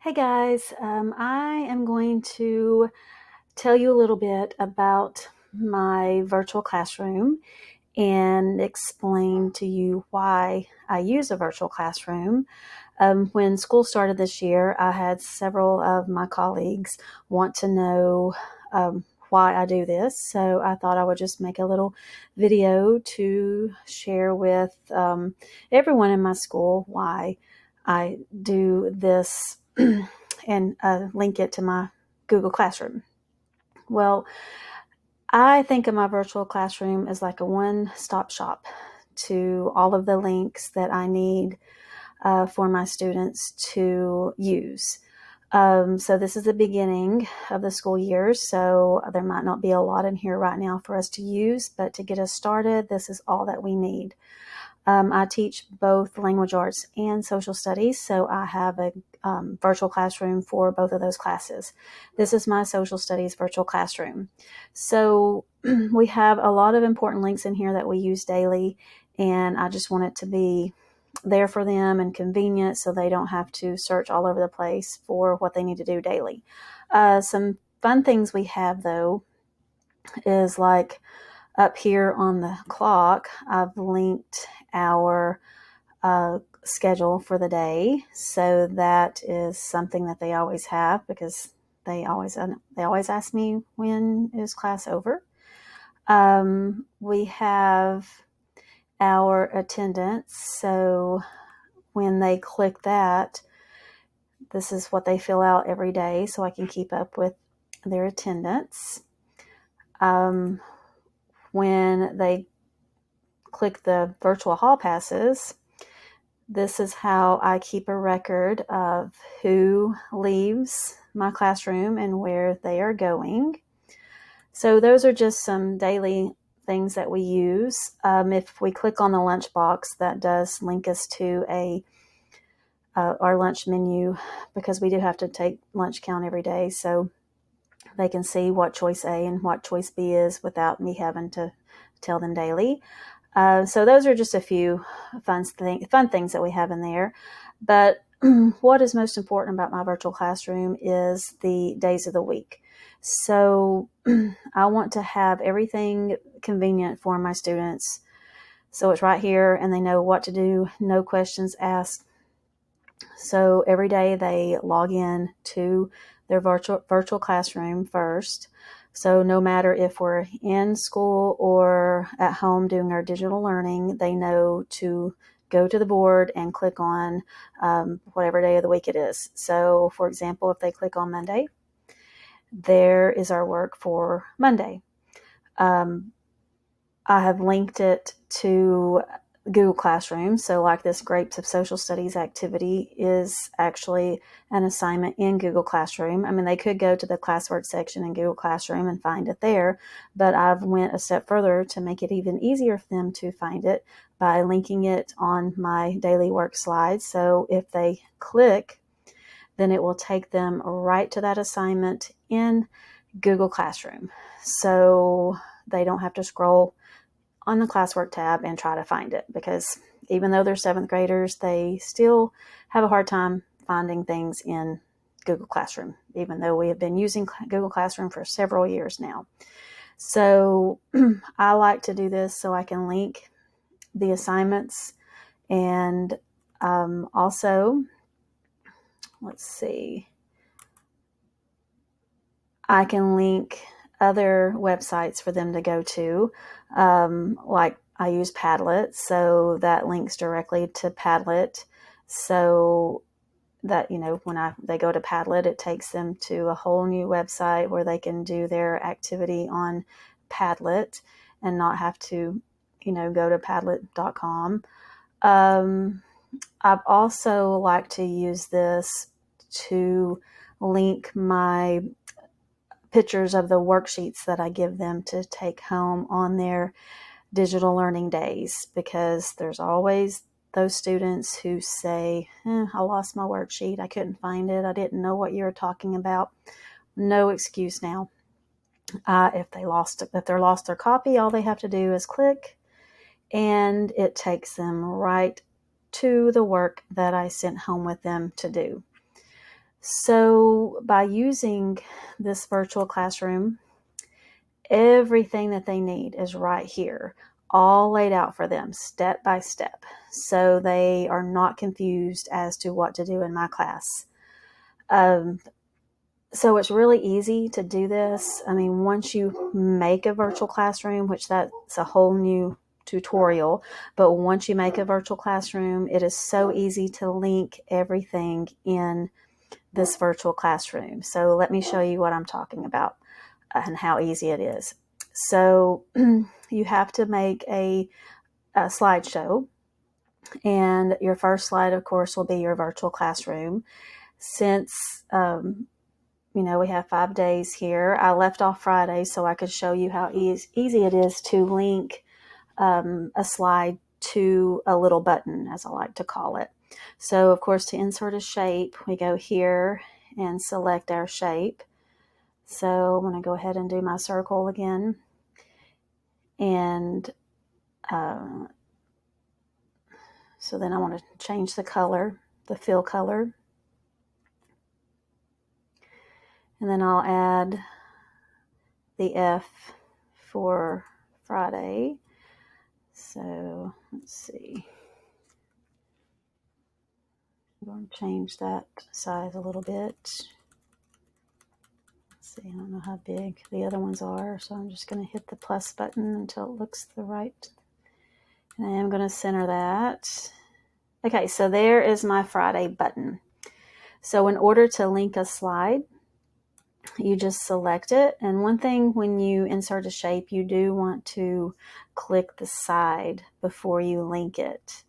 Hey guys, I am going to tell you a little bit about my virtual classroom and explain to you why I use a virtual classroom. When school started this year, I had several of my colleagues want to know why I do this, so I thought I would just make a little video to share with everyone in my school why I do this and link it to my Google Classroom. Well, I think of my virtual classroom as like a one-stop shop to all of the links that I need for my students to use. So this is the beginning of the school year, so there might not be a lot in here right now for us to use, but to get us started, this is all that we need. I teach both language arts and social studies, so I have a virtual classroom for both of those classes. This is my social studies virtual classroom. So we have a lot of important links in here that we use daily, and I just want it to be there for them and convenient so they don't have to search all over the place for what they need to do daily. Some fun things we have, though, is like up here on the clock, I've linked our schedule for the day. So that is something that they always have because they always ask me, when is class over? We have our attendance. So when they click that, this is what they fill out every day so I can keep up with their attendance. When they click the virtual hall passes, this is how I keep a record of who leaves my classroom and where they are going. So those are just some daily things that we use. If we click on the lunchbox, that does link us to our lunch menu because we do have to take lunch count every day. So they can see what choice A and what choice B is without me having to tell them daily. So those are just a few fun things that we have in there. But what is most important about my virtual classroom is the days of the week. So I want to have everything convenient for my students. So it's right here and they know what to do, no questions asked. So every day they log in to their virtual classroom first. So no matter if we're in school or at home doing our digital learning, they know to go to the board and click on whatever day of the week it is. So for example, if they click on Monday, there is our work for Monday. I have linked it to Google Classroom. So like this Grapes of Social Studies activity is actually an assignment in Google Classroom. I mean, they could go to the classwork section in Google Classroom and find it there, but I've went a step further to make it even easier for them to find it by linking it on my daily work slides. So if they click, then it will take them right to that assignment in Google Classroom. So they don't have to scroll on the classwork tab and try to find it, because even though they're seventh graders, they still have a hard time finding things in Google Classroom, even though we have been using Google Classroom for several years now. So I like to do this so I can link the assignments and also, let's see, I can link other websites for them to go to, like I use Padlet, so that links directly to Padlet. So that, when they go to Padlet, it takes them to a whole new website where they can do their activity on Padlet and not have to, go to Padlet.com. I've also like to use this to link my pictures of the worksheets that I give them to take home on their digital learning days, because there's always those students who say, I lost my worksheet. I couldn't find it. I didn't know what you were talking about. No excuse now. If they're lost their copy, all they have to do is click and it takes them right to the work that I sent home with them to do. So by using this virtual classroom, everything that they need is right here, all laid out for them step by step, so they are not confused as to what to do in my class. So it's really easy to do this. I mean, once you make a virtual classroom, which that's a whole new tutorial, but once you make a virtual classroom, it is so easy to link everything in this virtual classroom. So let me show you what I'm talking about and how easy it is. So you have to make a slideshow, and your first slide, of course, will be your virtual classroom. Since we have 5 days here, I left off Friday so I could show you how easy it is to link a slide to a little button, as I like to call it. So, of course, to insert a shape, we go here and select our shape. So I'm going to go ahead and do my circle again. And so then I want to change the color, the fill color. And then I'll add the F for Friday. So let's see. I'm going to change that size a little bit. Let's see, I don't know how big the other ones are, so I'm just going to hit the plus button until it looks the right. And I'm going to center that. Okay, so there is my Friday button. So in order to link a slide, you just select it. And one thing, when you insert a shape, you do want to click the side before you link it.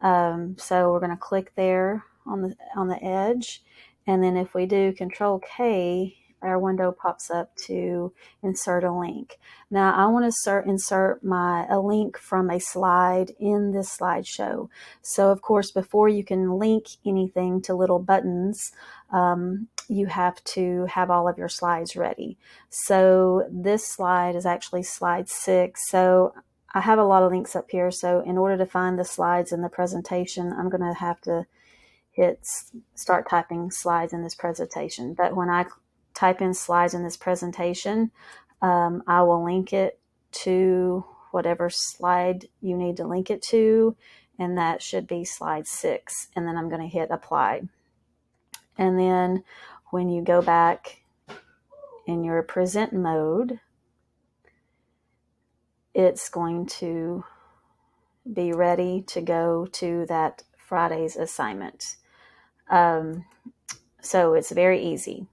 So we're going to click there on the edge, and then if we do Control K, our window pops up to insert a link. Now I want to insert a link from a slide in this slideshow. So of course, before you can link anything to little buttons, you have to have all of your slides ready. So this slide is actually slide 6. So I have a lot of links up here, so in order to find the slides in the presentation, I'm going to have to hit start typing slides in this presentation. But when I type in slides in this presentation, I will link it to whatever slide you need to link it to, and that should be slide 6. And then I'm going to hit apply. And then when you go back in your present mode, it's going to be ready to go to that Friday's assignment. So it's very easy.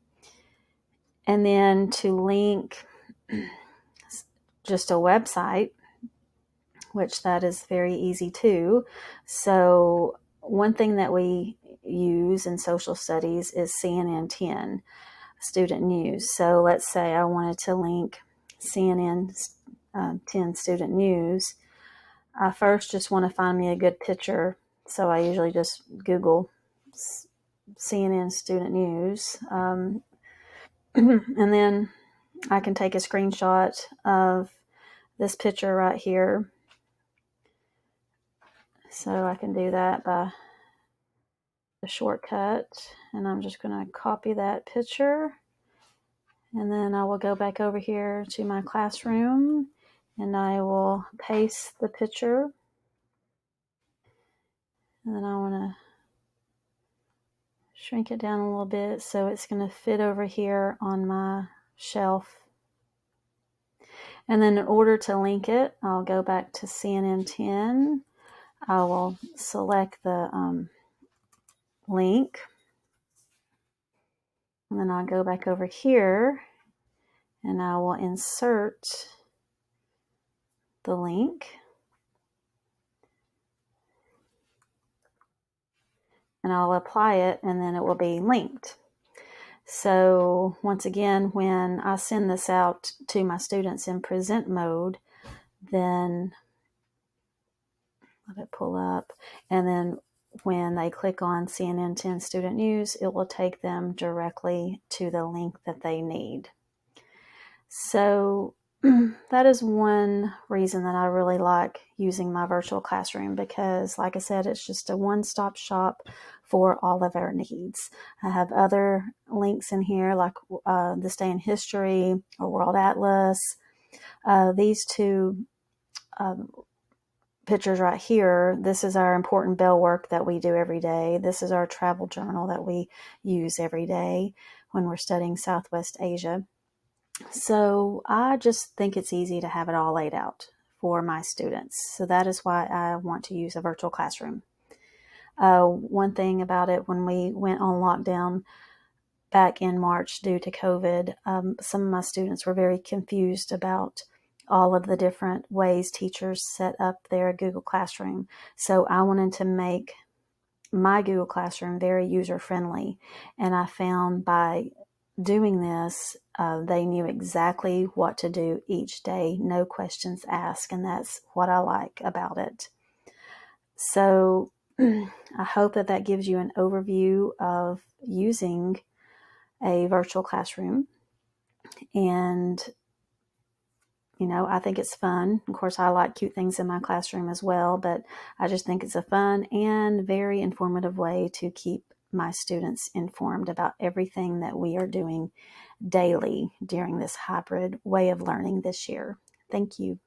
And then to link just a website, which that is very easy too. So one thing that we use in social studies is CNN 10 student news. So let's say I wanted to link CNN 10 student news. I first just want to find me a good picture, so I usually just Google CNN student news, and then I can take a screenshot of this picture right here. So I can do that by the shortcut, and I'm just going to copy that picture, and then I will go back over here to my classroom, and I will paste the picture, and then I want to shrink it down a little bit so it's going to fit over here on my shelf. And then in order to link it, I'll go back to CNN 10. I will select the link, and then I'll go back over here and I will insert the link. And I'll apply it, and then it will be linked. So once again, when I send this out to my students in present mode, then let it pull up, and then when they click on CNN 10 student news, it will take them directly to the link that they need. So that is one reason that I really like using my virtual classroom because, like I said, it's just a one-stop shop for all of our needs. I have other links in here like This Day in History or World Atlas. These two um, pictures right here, this is our important bell work that we do every day. This is our travel journal that we use every day when we're studying Southwest Asia. So I just think it's easy to have it all laid out for my students. So that is why I want to use a virtual classroom. One thing about it, when we went on lockdown back in March due to COVID, some of my students were very confused about all of the different ways teachers set up their Google Classroom. So I wanted to make my Google Classroom very user friendly. And I found by doing this, they knew exactly what to do each day, no questions asked. And that's what I like about it. So I hope that that gives you an overview of using a virtual classroom. And, I think it's fun. Of course, I like cute things in my classroom as well, but I just think it's a fun and very informative way to keep my students informed about everything that we are doing daily during this hybrid way of learning this year. Thank you.